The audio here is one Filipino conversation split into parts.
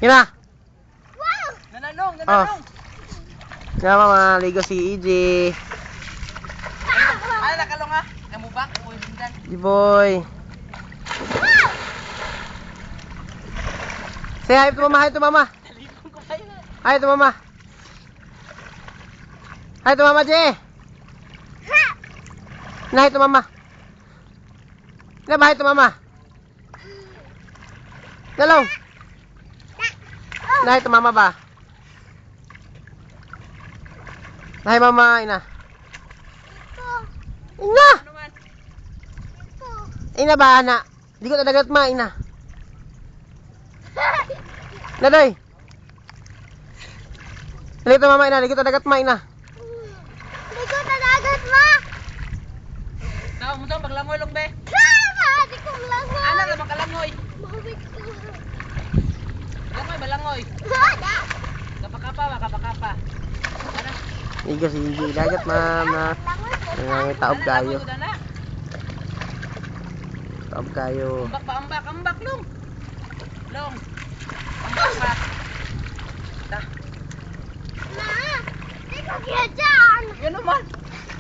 Hina. Wow! Nananong, Oh. nananong. Kaya maligo si EJ. Ay, nakalong ha. Namubak, uy, bindan. Jiboy. Say hi to mama, hi to mama. Talipong ko tayo na. Hi to mama. Hi to mama, Je. Hi to mama. Na ba hi to mama? Dalong. Na hi to mama ba? Na hi mama, ina. Ina. Ano man? Ina ba ana? Di ko tadagat ma, ina. Naday. Dito mama, ina, di ko tadagat ma, ina. Di ko tadagat ma! Tao mo to, maglangoy lang be. Di ko langoy! Ano ka makalangoy? Mawit ko. Langoy, balangoy. Wala! Kapakapa ba, kapakapa. Ano? Iga si EJ, dagat mama. Langoy ko. Ang taob kayo. Langoy ko na. Taob kayo. Ambak pa, ambak, ambak, long. Long. Ambak pa. Ta. Ma! Di ko kaya dyan! Yan naman.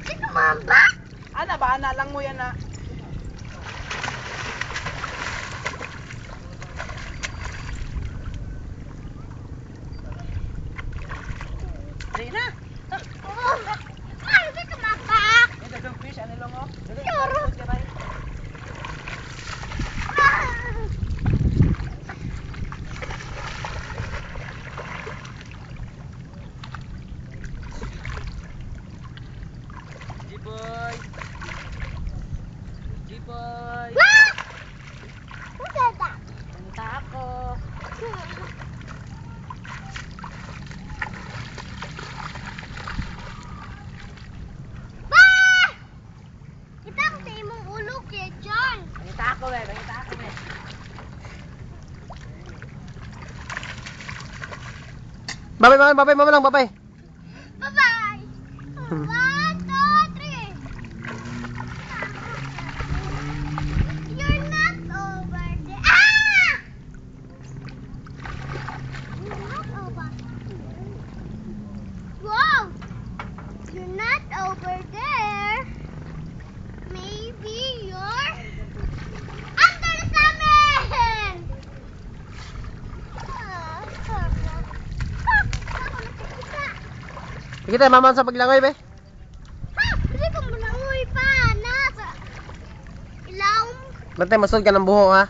Di ko mambak! Ana ba, ana lang mo yan na. Dali na. Oh! Ay, di ko mambak! May dagang fish, ano lang oh. Dali, Sure. tarikod ka tayo. G-boy. G-boy. Ah! Maganda. Punta ako. Ba! Kita ko sa imong ulo kaya dyan. Punta ako be, punta ako be. Babay, babay, babay, mama lang, babay. Bye-bye! 1, 2, 3. You're not over there. Ah! You're not over. Wow! You're not over there. Maybe you're under the salmon. Kita mama sa paglangoy, be. Ha! Kasi kung malangoy pa, nasa ilaw. Bantay, masod ka ng buho, ha?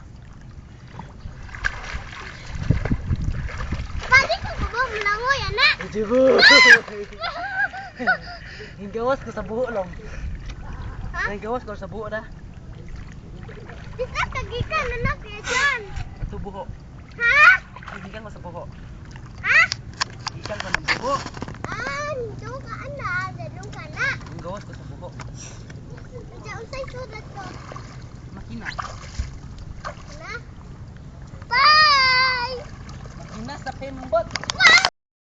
Pwede ko ba malangoy, anak? Jiboy. Gawas ko sa buho lang. Ha? Ay, gawas ko sa buho na. Bisa kagikan, anak, ya dyan. Sa buho. Ha? Ibigan ko sa buho. Ha? Ikan ko ng buho. Ah, dito ka, anak. Dalong ka na. Ang gawas ko sa buho. Diyan, unsay sulat ko. Makina. Anak? Bye! Makina sa pimbot.